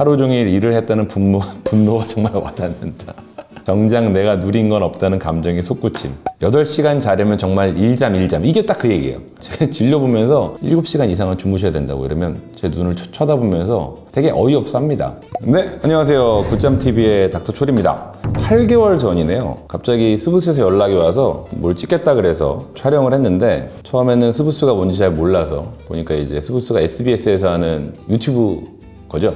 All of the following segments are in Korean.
하루 종일 일을 했다는 분노가 정말 와닿는다. 정작 내가 누린 건 없다는 감정이 솟구침. 8시간 자려면 정말 일잠. 이게 딱 그 얘기예요. 제가 진료 보면서 7시간 이상은 주무셔야 된다고 이러면 제 눈을 쳐다보면서 되게 어이없어 합니다. 네, 안녕하세요. 굿잠TV의 닥터촐입니다. 8개월 전이네요. 갑자기 스브스에서 연락이 와서 뭘 찍겠다 그래서 촬영을 했는데 처음에는 스브스가 뭔지 잘 몰라서 보니까 이제 스브스가 SBS에서 하는 유튜브 거죠.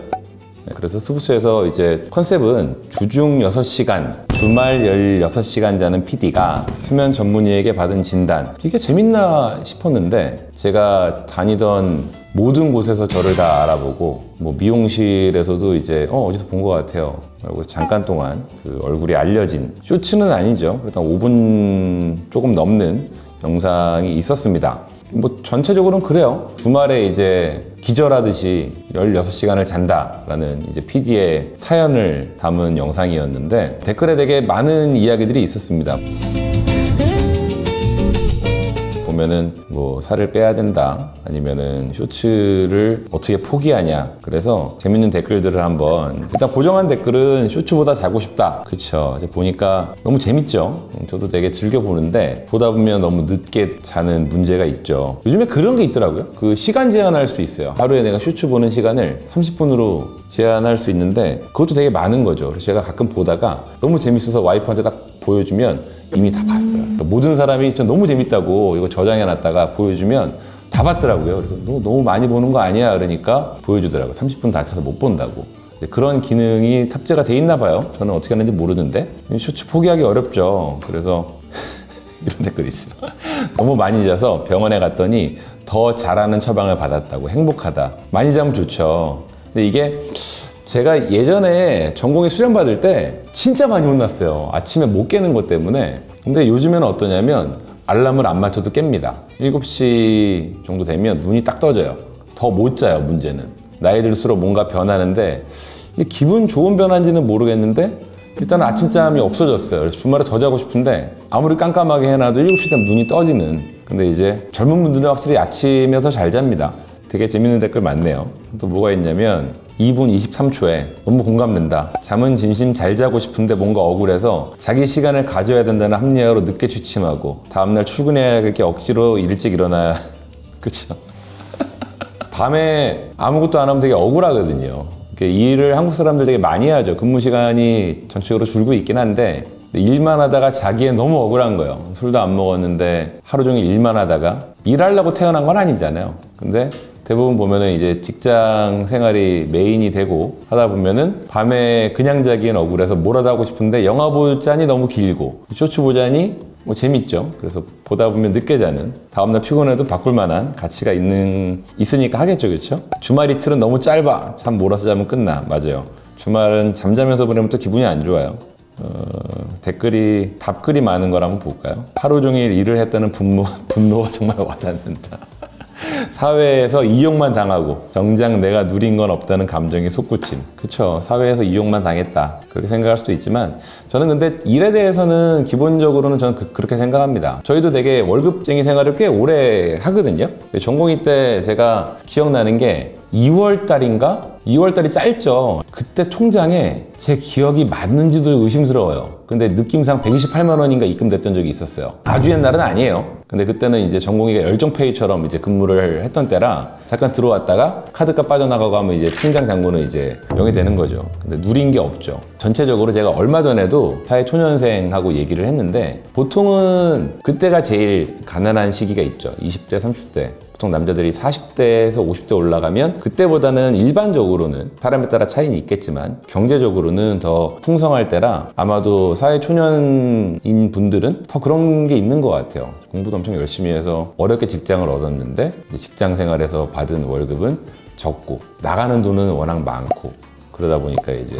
그래서 스브스에서 이제 컨셉은 주중 6시간, 주말 16시간 자는 PD가 수면 전문의에게 받은 진단. 이게 재밌나 싶었는데 제가 다니던 모든 곳에서 저를 다 알아보고 뭐 미용실에서도 이제 어디서 본 것 같아요. 그리고 잠깐 동안 그 얼굴이 알려진 쇼츠는 아니죠. 일단 5분 조금 넘는 영상이 있었습니다. 뭐 전체적으로는 그래요. 주말에 이제 기절하듯이 16시간을 잔다라는 이제 PD의 사연을 담은 영상이었는데 댓글에 되게 많은 이야기들이 있었습니다. 보면은 뭐 살을 빼야 된다 아니면은 쇼츠를 어떻게 포기하냐. 그래서 재밌는 댓글들을 한번 일단 고정한 댓글은 쇼츠보다 자고 싶다. 그쵸. 이제 보니까 너무 재밌죠. 저도 되게 즐겨 보는데 보다 보면 너무 늦게 자는 문제가 있죠. 요즘에 그런 게 있더라고요. 그 시간 제한할 수 있어요. 하루에 내가 쇼츠 보는 시간을 30분으로 제한할 수 있는데 그것도 되게 많은 거죠. 그래서 제가 가끔 보다가 너무 재밌어서 와이프한테 딱 보여주면 이미 다 봤어요. 그러니까 모든 사람이 전 너무 재밌다고 이거 저장해놨다가 보여주면 다 봤더라고요. 그래서 너무 많이 보는 거 아니야? 그러니까 보여주더라고요. 30분 다쳐서 못 본다고. 그런 기능이 탑재가 돼 있나 봐요. 저는 어떻게 하는지 모르는데 쇼츠 포기하기 어렵죠. 그래서 이런 댓글이 있어요. 너무 많이 자서 병원에 갔더니 더 자라는 처방을 받았다고. 행복하다. 많이 자면 좋죠. 근데 이게 제가 예전에 전공의 수련 받을 때 진짜 많이 혼났어요. 아침에 못 깨는 것 때문에. 근데 요즘에는 어떠냐면 알람을 안 맞춰도 깹니다. 7시 정도 되면 눈이 딱 떠져요. 더 못 자요, 문제는. 나이 들수록 뭔가 변하는데 이게 기분 좋은 변화인지는 모르겠는데 일단 아침잠이 없어졌어요. 그래서 주말에 더 자고 싶은데 아무리 깜깜하게 해놔도 7시 되면 눈이 떠지는. 근데 이제 젊은 분들은 확실히 아침에 더 잘 잡니다. 되게 재밌는 댓글 많네요. 또 뭐가 있냐면 2분 23초에 너무 공감된다. 잠은 진심 잘 자고 싶은데 뭔가 억울해서 자기 시간을 가져야 된다는 합리화로 늦게 취침하고 다음날 출근해야 할 게 억지로 일찍 일어나야 그쵸? 밤에 아무것도 안 하면 되게 억울하거든요. 일을 한국 사람들 되게 많이 하죠. 근무 시간이 전체적으로 줄고 있긴 한데 일만 하다가 자기엔 너무 억울한 거예요. 술도 안 먹었는데 하루 종일 일만 하다가 일하려고 태어난 건 아니잖아요. 근데 대부분 보면은 이제 직장 생활이 메인이 되고 하다 보면은 밤에 그냥 자기엔 억울해서 뭐라도 하고 싶은데 영화 보자니 너무 길고 쇼츠 보자니 뭐 재밌죠. 그래서 보다 보면 늦게 자는 다음날 피곤해도 바꿀 만한 가치가 있으니까 하겠죠. 그렇죠? 주말 이틀은 너무 짧아. 잠 몰아서 자면 끝나. 맞아요. 주말은 잠자면서 보내면 또 기분이 안 좋아요. 답글이 많은 걸 한번 볼까요? 하루 종일 일을 했다는 분노가 정말 와닿는다. 사회에서 이용만 당하고 정작 내가 누린 건 없다는 감정이 솟구침. 그쵸. 사회에서 이용만 당했다. 그렇게 생각할 수도 있지만 저는 근데 일에 대해서는 기본적으로는 저는 그렇게 생각합니다. 저희도 되게 월급쟁이 생활을 꽤 오래 하거든요. 전공의 때 제가 기억나는 게 2월 달인가? 2월 달이 짧죠. 그때 통장에 제 기억이 맞는지도 의심스러워요. 근데 느낌상 128만 원인가 입금됐던 적이 있었어요. 아주 옛날은 아니에요. 근데 그때는 이제 전공의가 열정페이처럼 이제 근무를 했던 때라 잠깐 들어왔다가 카드값 빠져나가고 하면 이제 통장 잔고는 이제 0이 되는 거죠. 근데 누린 게 없죠. 전체적으로 제가 얼마 전에도 사회초년생하고 얘기를 했는데 보통은 그때가 제일 가난한 시기가 있죠. 20대, 30대. 보통 남자들이 40대에서 50대 올라가면 그때보다는 일반적으로는 사람에 따라 차이는 있겠지만 경제적으로는 더 풍성할 때라 아마도 사회초년인 분들은 더 그런 게 있는 것 같아요. 공부도 엄청 열심히 해서 어렵게 직장을 얻었는데 이제 직장 생활에서 받은 월급은 적고 나가는 돈은 워낙 많고 그러다 보니까 이제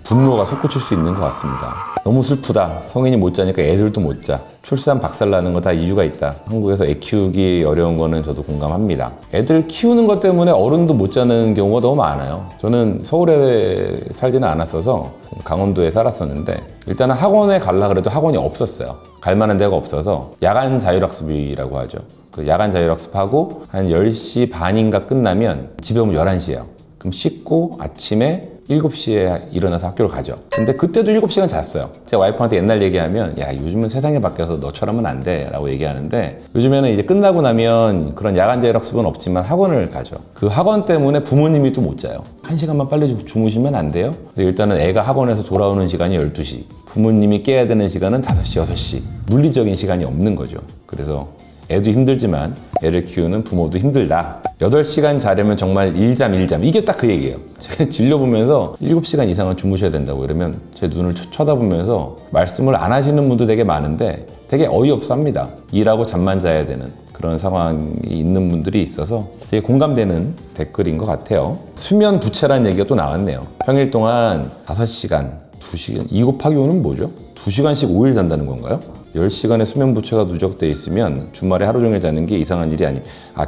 분노가 솟구칠 수 있는 것 같습니다. 너무 슬프다. 성인이 못 자니까 애들도 못 자. 출산 박살나는 거 다 이유가 있다. 한국에서 애 키우기 어려운 거는 저도 공감합니다. 애들 키우는 것 때문에 어른도 못 자는 경우가 너무 많아요. 저는 서울에 살지는 않았어서 강원도에 살았었는데 일단은 학원에 가려고 그래도 학원이 없었어요. 갈 만한 데가 없어서 야간 자율학습이라고 하죠. 그 야간 자율학습하고 한 10시 반인가 끝나면 집에 오면 11시예요. 그럼 씻고 아침에 7시에 일어나서 학교를 가죠. 근데 그때도 7시간 잤어요. 제가 와이프한테 옛날 얘기하면 야 요즘은 세상이 바뀌어서 너처럼은 안 돼 라고 얘기하는데, 요즘에는 이제 끝나고 나면 그런 야간 자율학습은 없지만 학원을 가죠. 그 학원 때문에 부모님이 또 못 자요. 1시간만 빨리 주무시면 안 돼요? 근데 일단은 애가 학원에서 돌아오는 시간이 12시, 부모님이 깨야 되는 시간은 5시, 6시. 물리적인 시간이 없는 거죠. 그래서 애도 힘들지만 애를 키우는 부모도 힘들다. 8시간 자려면 정말 일잠. 이게 딱 그 얘기예요. 제가 진료 보면서 7시간 이상은 주무셔야 된다고 이러면 제 눈을 쳐다보면서 말씀을 안 하시는 분도 되게 많은데 되게 어이없어 합니다. 일하고 잠만 자야 되는 그런 상황이 있는 분들이 있어서 되게 공감되는 댓글인 것 같아요. 수면 부채라는 얘기가 또 나왔네요. 평일 동안 5시간, 2시간, 2 곱하기 5는 뭐죠? 2시간씩 5일 잔다는 건가요? 10시간의 수면 부채가 누적돼 있으면 주말에 하루 종일 자는 게 이상한 일이 아니.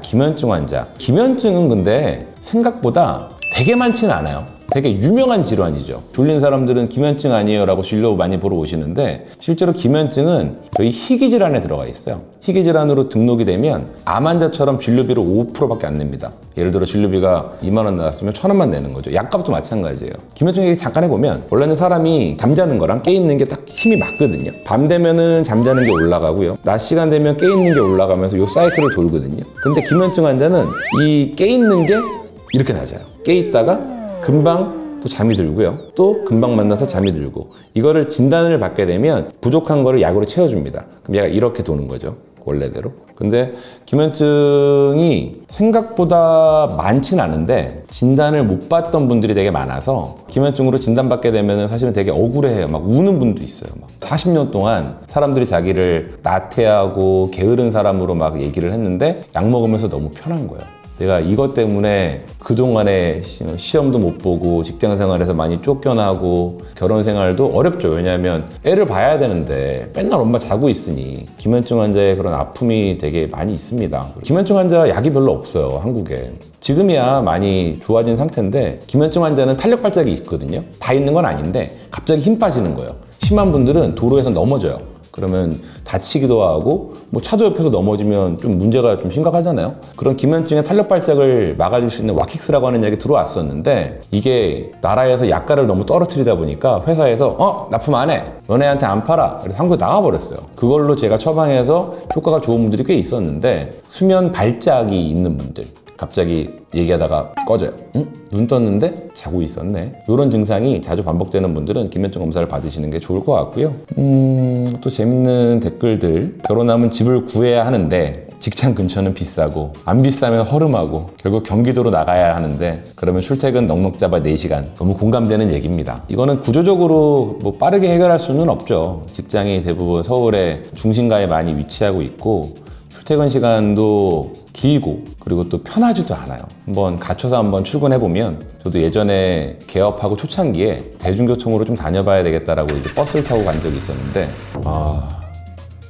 기면증 환자. 기면증은 근데 생각보다 되게 많지는 않아요. 되게 유명한 질환이죠. 졸린 사람들은 기면증 아니에요 라고 진료 많이 보러 오시는데, 실제로 기면증은 저희 희귀질환에 들어가 있어요. 희귀질환으로 등록이 되면 암 환자처럼 진료비를 5%밖에 안 냅니다. 예를 들어 진료비가 2만 원 나왔으면 1,000원만 내는 거죠. 약값도 마찬가지예요. 기면증 얘기 잠깐 해보면, 원래는 사람이 잠자는 거랑 깨 있는 게 딱 힘이 맞거든요. 밤 되면은 잠자는 게 올라가고요, 낮 시간 되면 깨 있는 게 올라가면서 요 사이클을 돌거든요. 근데 기면증 환자는 이 깨 있는 게 이렇게 낮아요. 깨 있다가 금방 또 잠이 들고요, 또 금방 만나서 잠이 들고, 이거를 진단을 받게 되면 부족한 거를 약으로 채워줍니다. 그럼 얘가 이렇게 도는 거죠, 원래대로. 근데 기면증이 생각보다 많진 않은데 진단을 못 받던 분들이 되게 많아서 기면증으로 진단받게 되면 사실은 되게 억울해해요. 막 우는 분도 있어요. 막 40년 동안 사람들이 자기를 나태하고 게으른 사람으로 막 얘기를 했는데 약 먹으면서 너무 편한 거예요. 내가 이것 때문에 그동안에 시험도 못 보고 직장 생활에서 많이 쫓겨나고 결혼 생활도 어렵죠. 왜냐하면 애를 봐야 되는데 맨날 엄마 자고 있으니. 기면증 환자의 그런 아픔이 되게 많이 있습니다. 기면증 환자 약이 별로 없어요, 한국에. 지금이야 많이 좋아진 상태인데 기면증 환자는 탄력 발작이 있거든요. 다 있는 건 아닌데 갑자기 힘 빠지는 거예요. 심한 분들은 도로에서 넘어져요. 그러면 다치기도 하고, 뭐 차도 옆에서 넘어지면 좀 문제가 좀 심각하잖아요. 그런 기면증의 탄력 발작을 막아줄 수 있는 와킥스라고 하는 약이 들어왔었는데, 이게 나라에서 약가를 너무 떨어뜨리다 보니까 회사에서 납품 안 해, 너네한테 안 팔아, 그래서 한국에 나가버렸어요. 그걸로 제가 처방해서 효과가 좋은 분들이 꽤 있었는데, 수면 발작이 있는 분들, 갑자기 얘기하다가 꺼져요. 응? 눈 떴는데 자고 있었네. 이런 증상이 자주 반복되는 분들은 기면증 검사를 받으시는 게 좋을 것 같고요. 또 재밌는 댓글들. 결혼하면 집을 구해야 하는데 직장 근처는 비싸고, 안 비싸면 허름하고, 결국 경기도로 나가야 하는데 그러면 출퇴근 넉넉 잡아 4시간. 너무 공감되는 얘기입니다. 이거는 구조적으로 뭐 빠르게 해결할 수는 없죠. 직장이 대부분 서울의 중심가에 많이 위치하고 있고, 출퇴근 시간도 길고, 그리고 또 편하지도 않아요. 한번 갇혀서 한번 출근해보면, 저도 예전에 개업하고 초창기에 대중교통으로 좀 다녀봐야 되겠다라고 이제 버스를 타고 간 적이 있었는데,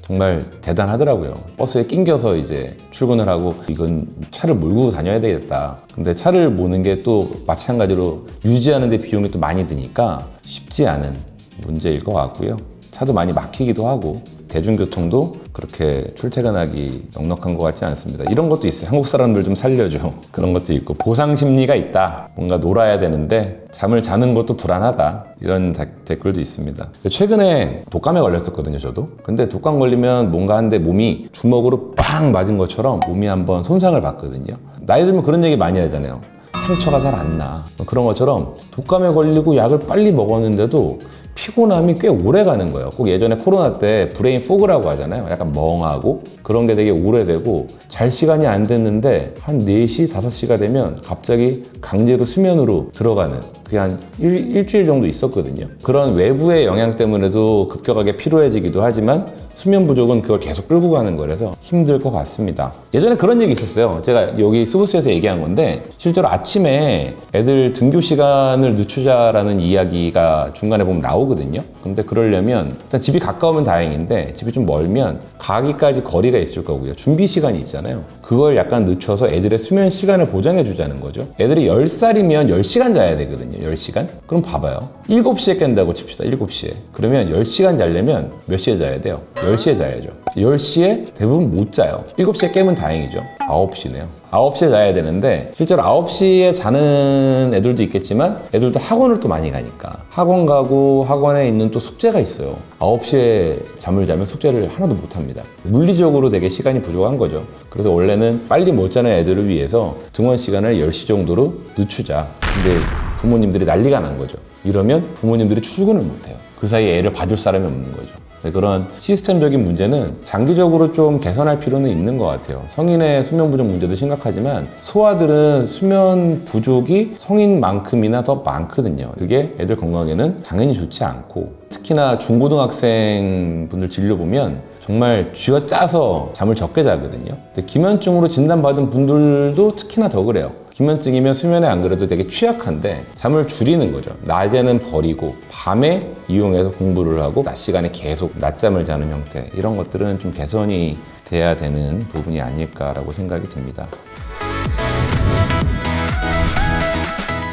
정말 대단하더라고요. 버스에 낑겨서 이제 출근을 하고, 이건 차를 몰고 다녀야 되겠다. 근데 차를 모는 게 또 마찬가지로 유지하는 데 비용이 또 많이 드니까 쉽지 않은 문제일 것 같고요. 차도 많이 막히기도 하고, 대중교통도 그렇게 출퇴근하기 넉넉한 것 같지 않습니다. 이런 것도 있어요. 한국 사람들 좀 살려줘. 그런 것도 있고, 보상 심리가 있다. 뭔가 놀아야 되는데 잠을 자는 것도 불안하다. 이런 댓글도 있습니다. 최근에 독감에 걸렸었거든요, 저도. 근데 독감 걸리면 뭔가 한데 몸이 주먹으로 빵 맞은 것처럼 몸이 한번 손상을 받거든요. 나이 들면 그런 얘기 많이 하잖아요. 상처가 잘 안 나. 그런 것처럼 독감에 걸리고 약을 빨리 먹었는데도 피곤함이 꽤 오래 가는 거예요. 꼭 예전에 코로나 때 브레인 포그라고 하잖아요. 약간 멍하고 그런 게 되게 오래되고, 잘 시간이 안 됐는데 한 4시, 5시가 되면 갑자기 강제로 수면으로 들어가는, 그게 한 일주일 정도 있었거든요. 그런 외부의 영향 때문에도 급격하게 피로해지기도 하지만 수면 부족은 그걸 계속 끌고 가는 거라서 힘들 것 같습니다. 예전에 그런 얘기 있었어요. 제가 여기 스브스에서 얘기한 건데, 실제로 아침에 애들 등교 시간을 늦추자라는 이야기가 중간에 보면 나오거든요. 근데 그러려면 일단 집이 가까우면 다행인데, 집이 좀 멀면 가기까지 거리가 있을 거고요. 준비 시간이 있잖아요. 그걸 약간 늦춰서 애들의 수면 시간을 보장해 주자는 거죠. 애들이 10살이면 10시간 자야 되거든요. 10시간? 그럼 봐봐요. 7시에 깬다고 칩시다. 7시에. 그러면 10시간 자려면 몇 시에 자야 돼요? 10시에 자야죠. 10시에 대부분 못 자요. 7시에 깨면 다행이죠. 9시네요. 9시에 자야 되는데 실제로 9시에 자는 애들도 있겠지만 애들도 학원을 또 많이 가니까 학원 가고 학원에 있는 또 숙제가 있어요. 9시에 잠을 자면 숙제를 하나도 못 합니다. 물리적으로 되게 시간이 부족한 거죠. 그래서 원래는 빨리 못 자는 애들을 위해서 등원 시간을 10시 정도로 늦추자. 근데 부모님들이 난리가 난 거죠. 이러면 부모님들이 출근을 못 해요. 그 사이에 애를 봐줄 사람이 없는 거죠. 그런 시스템적인 문제는 장기적으로 좀 개선할 필요는 있는 것 같아요. 성인의 수면 부족 문제도 심각하지만 소아들은 수면 부족이 성인만큼이나 더 많거든요. 그게 애들 건강에는 당연히 좋지 않고 특히나 중고등학생 분들 진료 보면 정말 쥐어짜서 잠을 적게 자거든요. 근데 기면증으로 진단받은 분들도 특히나 더 그래요. 기면증이면 수면에 안 그래도 되게 취약한데 잠을 줄이는 거죠. 낮에는 버리고 밤에 이용해서 공부를 하고 낮 시간에 계속 낮잠을 자는 형태, 이런 것들은 좀 개선이 돼야 되는 부분이 아닐까라고 생각이 듭니다.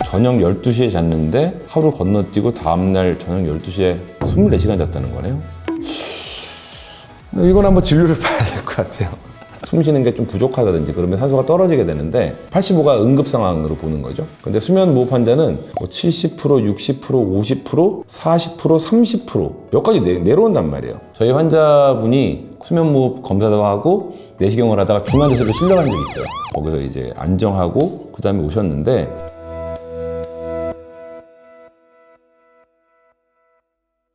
저녁 12시에 잤는데 하루 건너뛰고 다음날 저녁 12시에 24시간 잤다는 거네요. 이건 한번 진료를 봐야 될 것 같아요. 숨 쉬는 게 좀 부족하다든지 그러면 산소가 떨어지게 되는데 85가 응급 상황으로 보는 거죠. 근데 수면 무호흡 환자는 뭐 70%, 60%, 50%, 40%, 30%몇 가지 내려온단 말이에요. 저희 환자분이 수면 무호흡 검사도 하고 내시경을 하다가 중환자실로 실려간 적이 있어요. 거기서 이제 안정하고 그 다음에 오셨는데